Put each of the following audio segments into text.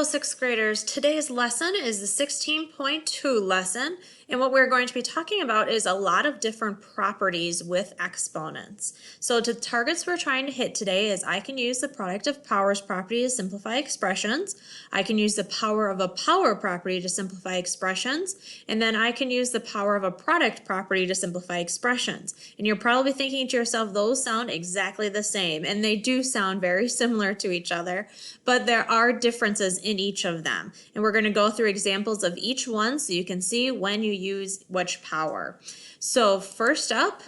Hello, sixth graders. Today's lesson is the 16.2 lesson, and what we're going to be talking about is a lot of different properties with exponents. So the targets we're trying to hit today is I can use the product of powers property to simplify expressions, I can use the power of a power property to simplify expressions, and then I can use the power of a product property to simplify expressions. And you're probably thinking to yourself, those sound exactly the same, and they do sound very similar to each other, but there are differences in each of them. And we're going to go through examples of each one so you can see when you use which power. So first up,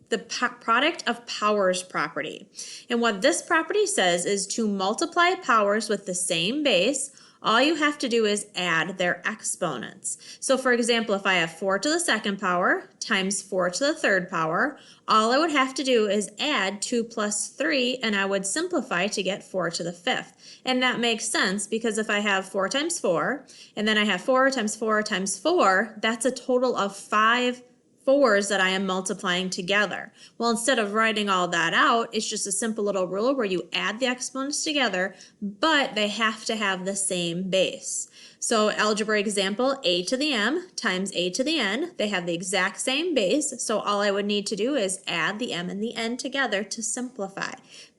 the product of powers property. And what this property says is to multiply powers with the same base, all you have to do is add their exponents. So for example, if I have 4 to the second power times 4 to the third power, all I would have to do is add 2 plus 3, and I would simplify to get 4 to the fifth. And that makes sense because if I have 4 times 4, and then I have 4 times 4 times 4, that's a total of 5 4s that I am multiplying together. Well, instead of writing all that out, it's just a simple little rule where you add the exponents together, but they have to have the same base. So algebra example, a to the m times a to the n, they have the exact same base, so all I would need to do is add the m and the n together to simplify.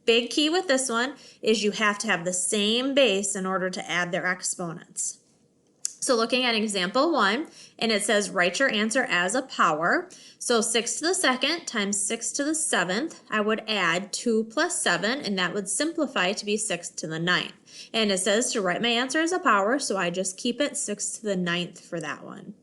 Big key with this one is you have to have the same base in order to add their exponents. So looking at example 1, and it says write your answer as a power. So 6 to the second times 6 to the seventh, I would add 2 plus 7, and that would simplify to be 6 to the ninth. And it says to write my answer as a power, so I just keep it 6 to the ninth for that one.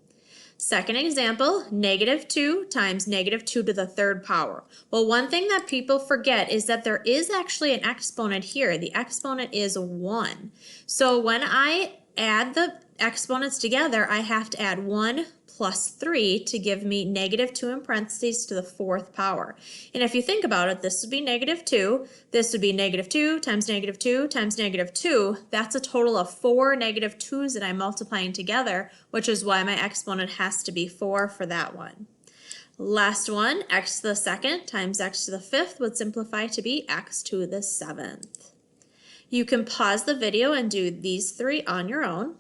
Second example, -2 times -2 to the third power. Well, one thing that people forget is that there is actually an exponent here. The exponent is 1. So when I add the exponents together, I have to add 1 plus 3 to give me -2 in parentheses to the fourth power. And if you think about it, this would be -2, this would be -2 times -2 times -2. That's a total of 4 -2's that I'm multiplying together, which is why my exponent has to be 4 for that one. Last one, x to the second times x to the fifth would simplify to be x to the seventh. You can pause the video and do these three on your own.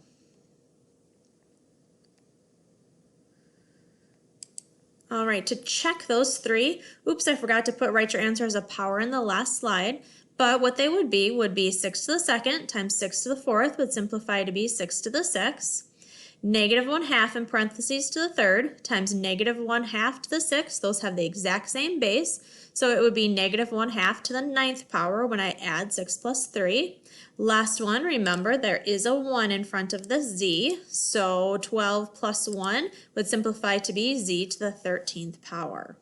All right, to check those three, oops, I forgot to put write your answer as a power in the last slide, but what they would be 6 to the second times 6 to the fourth would simplify to be 6 to the sixth. -1/2 in parentheses to the third times -1/2 to the sixth, those have the exact same base, so it would be -1/2 to the ninth power when I add 6 plus 3. Last one, remember there is a 1 in front of the z, so 12 plus 1 would simplify to be z to the 13th power.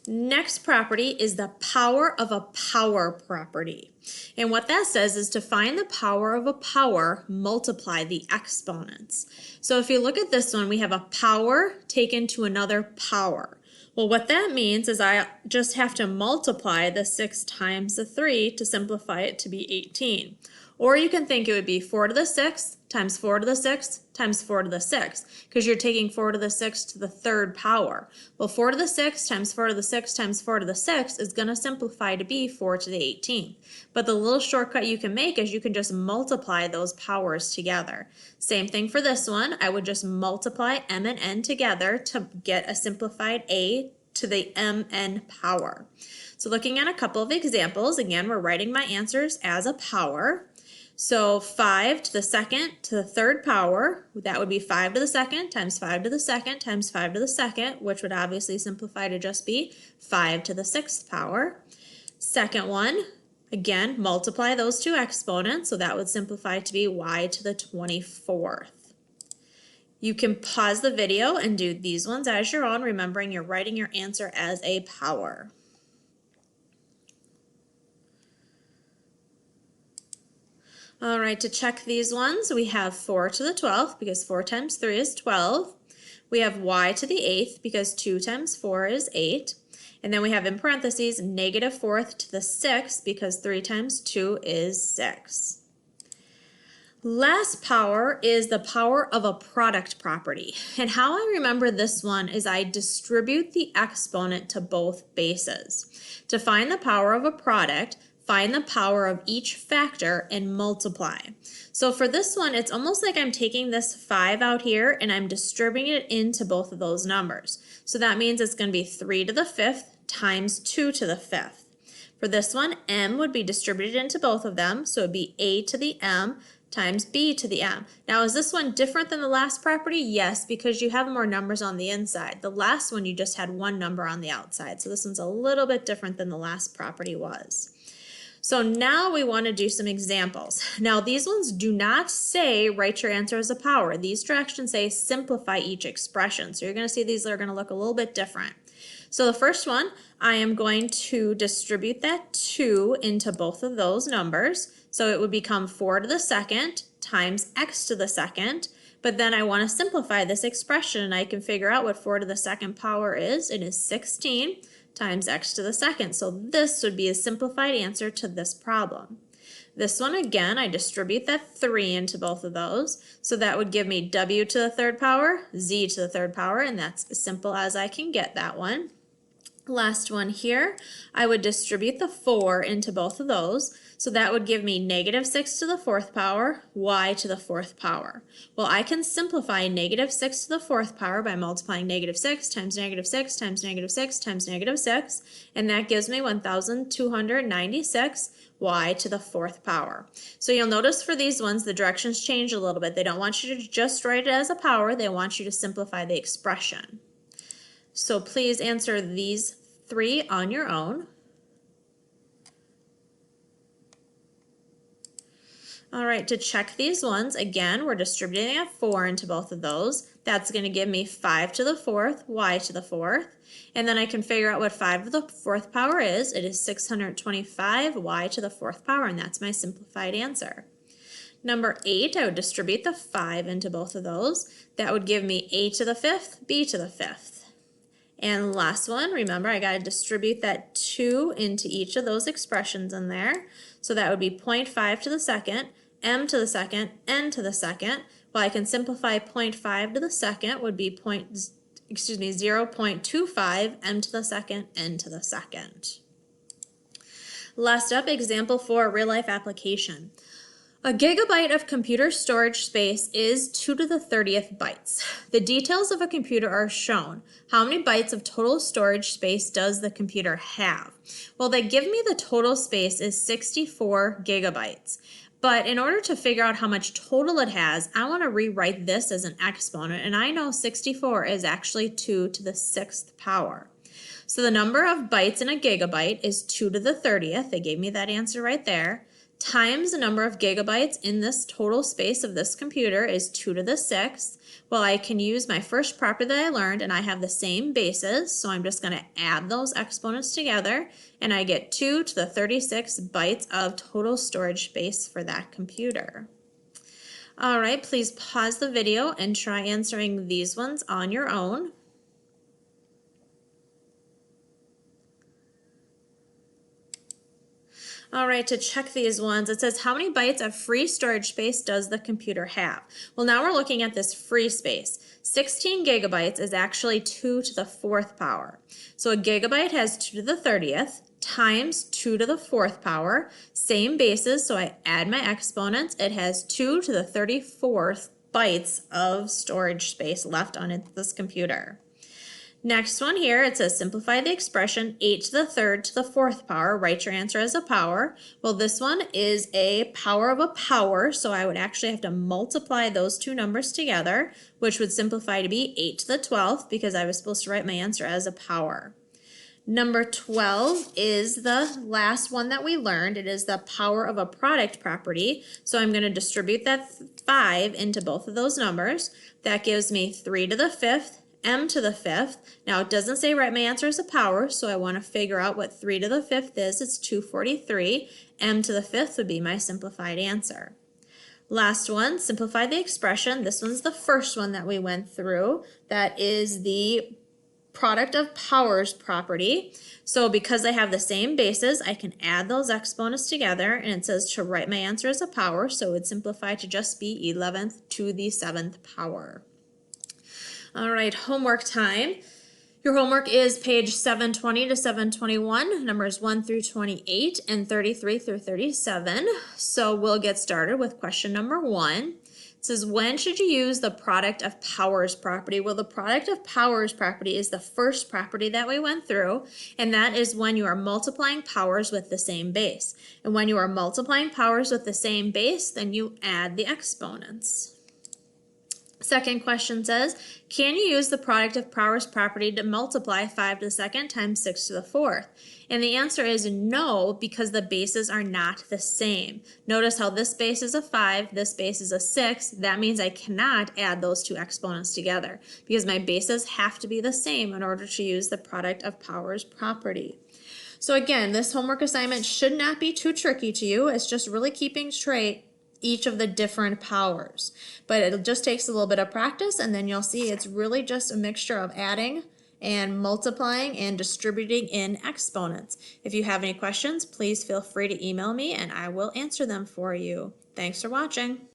Next property is the power of a power property. And what that says is to find the power of a power, multiply the exponents. So if you look at this one, we have a power taken to another power. Well, what that means is I just have to multiply the 6 times the 3 to simplify it to be 18. Or you can think it would be 4 to the 6th times 4 to the 6th times 4 to the 6th, because you're taking 4 to the 6th to the third power. Well, 4 to the 6th times 4 to the 6th times 4 to the 6th is going to simplify to be 4 to the 18th. But the little shortcut you can make is you can just multiply those powers together. Same thing for this one. I would just multiply m and n together to get a simplified a to the mn power. So looking at a couple of examples, again, we're writing my answers as a power. So 5 to the second to the third power, that would be 5 to the second times 5 to the second times 5 to the second, which would obviously simplify to just be 5 to the sixth power. Second one, again, multiply those two exponents, so that would simplify to be y to the 24th. You can pause the video and do these ones as your own, remembering you're writing your answer as a power. All right, to check these ones, we have 4 to the 12th because 4 times 3 is 12. We have y to the 8th because 2 times 4 is 8. And then we have in parentheses -4th to the 6th because 3 times 2 is 6. Last power is the power of a product property. And how I remember this one is I distribute the exponent to both bases. To find the power of a product, find the power of each factor and multiply. So for this one, it's almost like I'm taking this 5 out here and I'm distributing it into both of those numbers. So that means it's going to be 3 to the 5th times 2 to the 5th. For this one, m would be distributed into both of them, so it would be a to the m times b to the m. Now, is this one different than the last property? Yes, because you have more numbers on the inside. The last one, you just had one number on the outside, so this one's a little bit different than the last property was. So now we want to do some examples. Now, these ones do not say write your answer as a power. These directions say simplify each expression. So you're going to see these are going to look a little bit different. So the first one, I am going to distribute that 2 into both of those numbers. So it would become 4 to the 2nd times x to the 2nd. But then I want to simplify this expression, and I can figure out what 4 to the 2nd power is. It is 16 times x to the 2nd. So this would be a simplified answer to this problem. This one, again, I distribute that 3 into both of those. So that would give me w to the 3rd power, z to the 3rd power, and that's as simple as I can get that one. Last one here, I would distribute the 4 into both of those. So that would give me negative 6 to the 4th power, y to the 4th power. Well, I can simplify negative 6 to the 4th power by multiplying negative 6 times negative 6 times negative 6 times negative 6, and that gives me 1,296 y to the 4th power. So you'll notice for these ones, the directions change a little bit. They don't want you to just write it as a power. They want you to simplify the expression. So please answer these 3 on your own. All right, to check these ones, again, we're distributing a 4 into both of those. That's going to give me 5 to the 4th, y to the 4th. And then I can figure out what 5 to the 4th power is. It is 625 y to the 4th power, and that's my simplified answer. Number 8, I would distribute the 5 into both of those. That would give me a to the 5th, b to the 5th. And last one, remember I got to distribute that 2 into each of those expressions in there. So that would be 0.5 to the 2nd, m to the 2nd, n to the 2nd. Well, I can simplify 0.5 to the 2nd would be 0.25 m to the 2nd, n to the 2nd. Last up, example 4, real life application. A gigabyte of computer storage space is 2 to the 30th bytes. The details of a computer are shown. How many bytes of total storage space does the computer have? Well, they give me the total space is 64 gigabytes. But in order to figure out how much total it has, I want to rewrite this as an exponent, and I know 64 is actually 2 to the 6th power. So the number of bytes in a gigabyte is 2 to the 30th. They gave me that answer right there. Times the number of gigabytes in this total space of this computer is 2 to the 6th. Well, I can use my first property that I learned, and I have the same bases, so I'm just going to add those exponents together, and I get 2 to the 36 bytes of total storage space for that computer. All right, please pause the video and try answering these ones on your own. All right, to check these ones, it says how many bytes of free storage space does the computer have? Well, now we're looking at this free space. 16 gigabytes is actually 2 to the 4th power. So a gigabyte has 2 to the 30th times 2 to the 4th power. Same basis, so I add my exponents. It has 2 to the 34th bytes of storage space left on this computer. Next one here, it says simplify the expression 8 to the 3rd to the 4th power. Write your answer as a power. Well, this one is a power of a power, so I would actually have to multiply those two numbers together, which would simplify to be 8 to the 12th because I was supposed to write my answer as a power. Number 12 is the last one that we learned. It is the power of a product property. So I'm going to distribute that 5 into both of those numbers. That gives me 3 to the 5th, m to the 5th. Now it doesn't say write my answer as a power, so I want to figure out what 3 to the 5th is. It's 243. M to the 5th would be my simplified answer. Last one, simplify the expression. This one's the first one that we went through. That is the product of powers property. So because I have the same bases, I can add those exponents together, and it says to write my answer as a power, so it would simplify to just be 11th to the 7th power. All right, homework time. Your homework is page 720 to 721, numbers 1 through 28 and 33 through 37. So we'll get started with question number 1. It says, when should you use the product of powers property? Well, the product of powers property is the first property that we went through, and that is when you are multiplying powers with the same base. And when you are multiplying powers with the same base, then you add the exponents. Second question says, can you use the product of powers property to multiply 5 to the second times 6 to the fourth? And the answer is no, because the bases are not the same. Notice how this base is a 5, this base is a 6. That means I cannot add those two exponents together because my bases have to be the same in order to use the product of powers property. So again, this homework assignment should not be too tricky to you. It's just really keeping straight each of the different powers. But it just takes a little bit of practice, and then you'll see it's really just a mixture of adding and multiplying and distributing in exponents. If you have any questions, please feel free to email me and I will answer them for you. Thanks for watching.